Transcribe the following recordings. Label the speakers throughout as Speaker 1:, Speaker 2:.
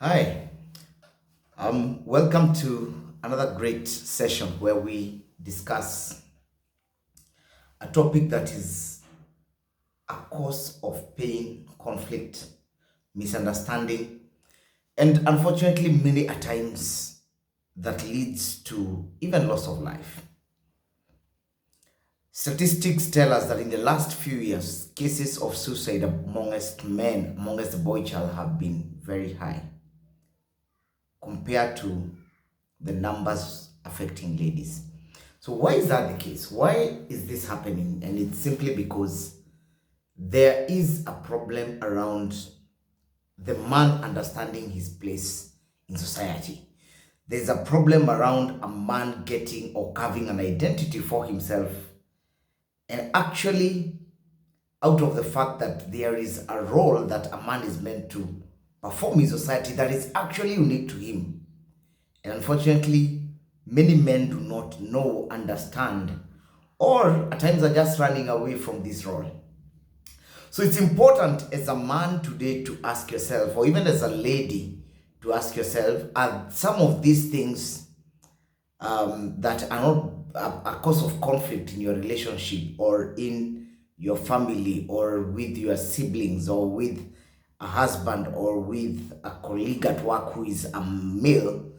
Speaker 1: Hi, welcome to another great session where we discuss a topic that is a cause of pain, conflict, misunderstanding, and unfortunately, many a times that leads to even loss of life. Statistics tell us that in the last few years, cases of suicide amongst men, amongst the boy child, have been very high compared to the numbers affecting ladies. So why is that the case? Why is this happening? And it's simply because there is a problem around the man understanding his place in society. There's a problem around a man getting or carving an identity for himself, and actually out of the fact that there is a role that a man is meant to perform in society that is actually unique to him. And unfortunately, many men do not know, understand, or at times are just running away from this role. So it's important as a man today to ask yourself, or even as a lady to ask yourself, are some of these things that are not a cause of conflict in your relationship or in your family or with your siblings or with a husband or with a colleague at work who is a male?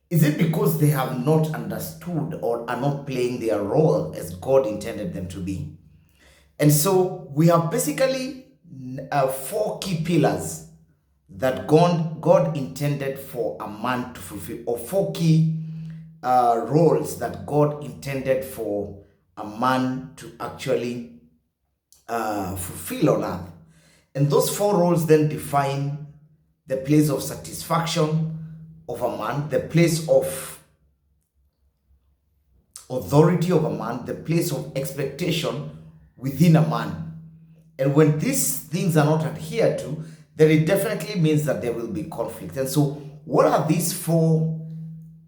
Speaker 1: Is it because they have not understood or are not playing their role as God intended them to be? And so we have basically four key pillars that God intended for a man to fulfill, or four key roles that God intended for a man to actually fulfill on earth. And those four roles then define the place of satisfaction of a man, the place of authority of a man, the place of expectation within a man. And when these things are not adhered to, then it definitely means that there will be conflict. And so, what are these four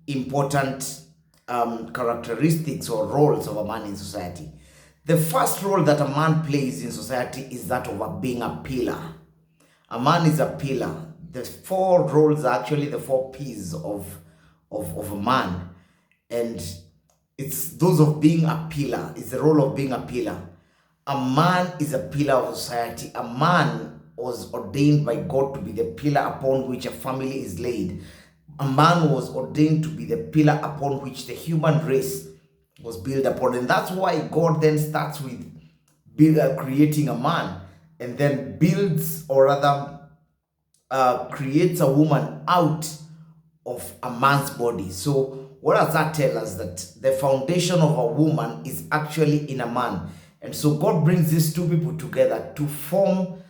Speaker 1: important characteristics or roles of a man in society? The first role that a man plays in society is that of being a pillar. A man is a pillar. The four roles are actually the four P's of a man. And it's those of being a pillar. It's the role of being a pillar. A man is a pillar of society. A man was ordained by God to be the pillar upon which a family is laid. A man was ordained to be the pillar upon which the human race was built upon. And that's why God then starts with creating a man and then builds, or rather creates a woman out of a man's body. So what does that tell us? That the foundation of a woman is actually in a man. And so God brings these two people together to form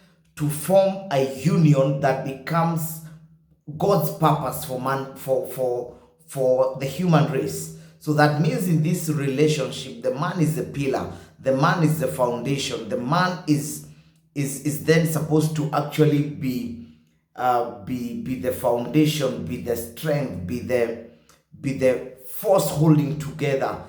Speaker 1: a union that becomes God's purpose for man, for the human race. So that means in this relationship, the man is the pillar, the man is the foundation, the man is then supposed to actually be the foundation, be the strength, be the force holding together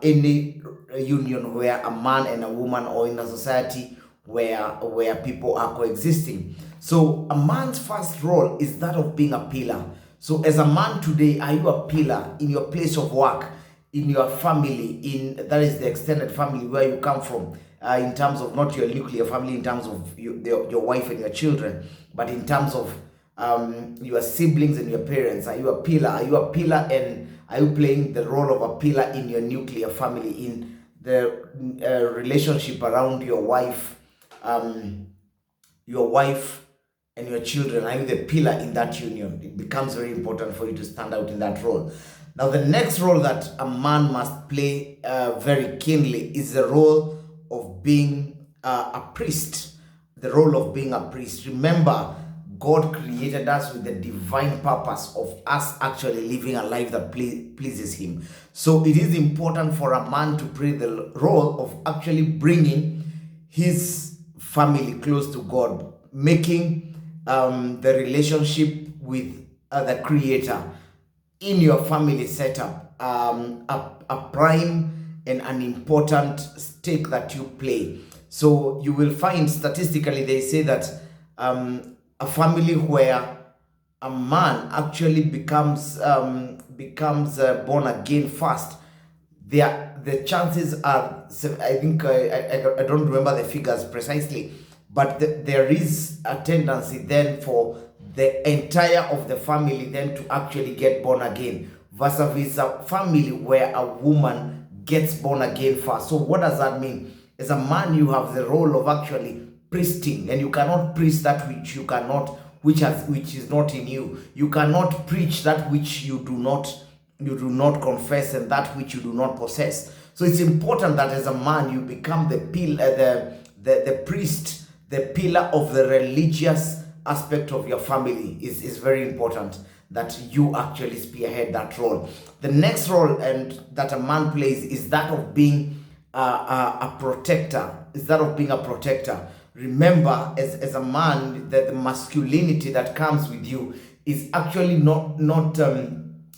Speaker 1: any union where a man and a woman, or in a society where people are coexisting. So a man's first role is that of being a pillar. So as a man today, are you a pillar in your place of work, in your family, that is the extended family where you come from, in terms of not your nuclear family, in terms of your wife and your children, but in terms of your siblings and your parents? Are you a pillar? Are you a pillar, and are you playing the role of a pillar in your nuclear family, in the relationship around your wife and your children? Are you the pillar in that union? It becomes very important for you to stand out in that role. Now, the next role that a man must play very keenly is the role of being a priest. The role of being a priest. Remember, God created us with the divine purpose of us actually living a life that pleases Him. So it is important for a man to play the role of actually bringing his family close to God, making the relationship with the Creator in your family setup a prime and an important stake that you play. So you will find statistically, they say that a family where a man actually becomes born again fast, the chances are, I think, I don't remember the figures precisely, but there is a tendency then for the entire of the family then to actually get born again, versus a family where a woman gets born again first. So what does that mean? As a man, you have the role of actually priesting, and you cannot priest that which you cannot, which is not in you. You cannot preach that which you do not confess, and that which you do not possess. So it's important that as a man you become the priest, the pillar of the religious aspect of your family. Is very important that you actually spearhead that role. The next role and that a man plays is that of being a protector. Is that of being a protector. Remember, as a man, the masculinity that comes with you is actually not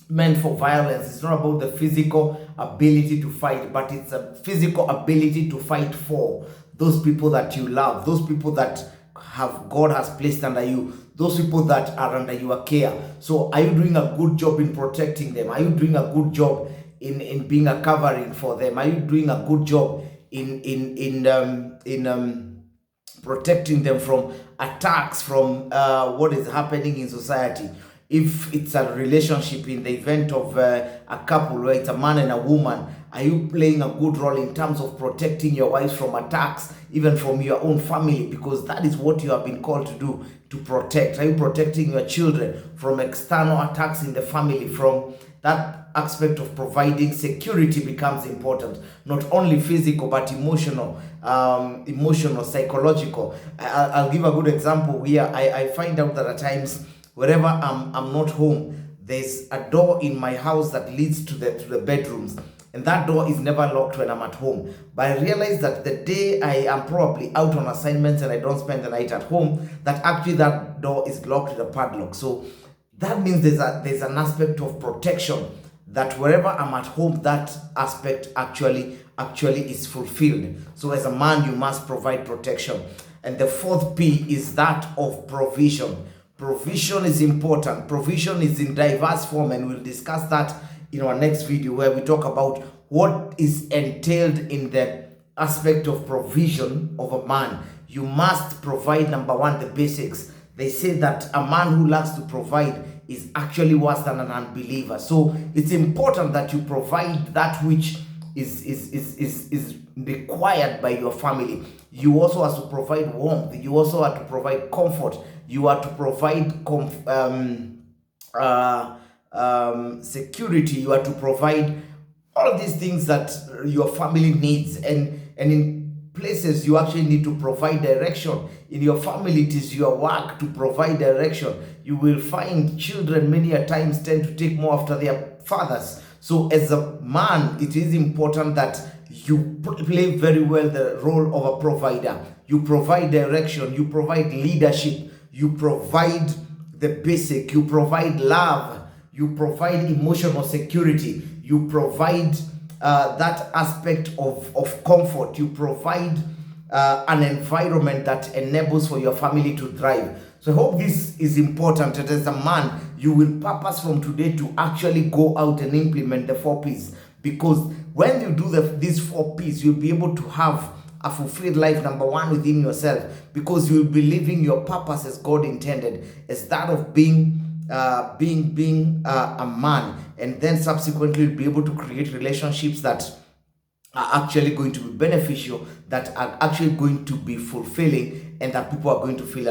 Speaker 1: meant for violence. It's not about the physical ability to fight, but it's a physical ability to fight for those people that you love, those people that God has placed under you, those people that are under your care. So are you doing a good job in protecting them? Are you doing a good job in being a covering for them? Are you doing a good job in protecting them from attacks, from what is happening in society? If it's a relationship, in the event of a couple where it's a man and a woman, are you playing a good role in terms of protecting your wives from attacks, even from your own family? Because that is what you have been called to do, to protect. Are you protecting your children from external attacks in the family? From that aspect of providing security becomes important, not only physical but emotional, psychological. I'll give a good example here. I find out that at times, wherever I'm not home, there's a door in my house that leads to the bedrooms, and that door is never locked when I'm at home. But I realize that the day I am probably out on assignments and I don't spend the night at home, that actually that door is locked with a padlock. So that means there's an aspect of protection, that wherever I'm at home, that aspect actually is fulfilled. So as a man, you must provide protection. And the fourth P is that of provision. Provision is important. Provision is in diverse form, and we'll discuss that in our next video, where we talk about what is entailed in the aspect of provision of a man. You must provide, number one, the basics. They say that a man who lacks to provide is actually worse than an unbeliever. So it's important that you provide that which is required by your family. You also have to provide warmth. You also have to provide comfort. You are to provide security. You are to provide all of these things that your family needs, and in places you actually need to provide direction. In your family, it is your work to provide direction. You will find children many a times tend to take more after their fathers. So as a man, it is important that you play very well the role of a provider. You provide direction, you provide leadership, you provide the basic, you provide love, you provide emotional security, you provide that aspect of comfort, you provide an environment that enables for your family to thrive. So I hope this is important, that as a man, you will purpose from today to actually go out and implement the 4 P's. Because when you do these 4 P's, you'll be able to have a fulfilled life, number one, within yourself, because you'll be living your purpose as God intended, as that of being a man, and then subsequently you'll be able to create relationships that are actually going to be beneficial, that are actually going to be fulfilling, and that people are going to feel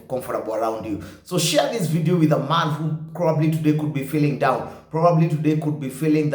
Speaker 1: comfortable around you. So share this video with a man who probably today could be feeling down, probably today could be feeling that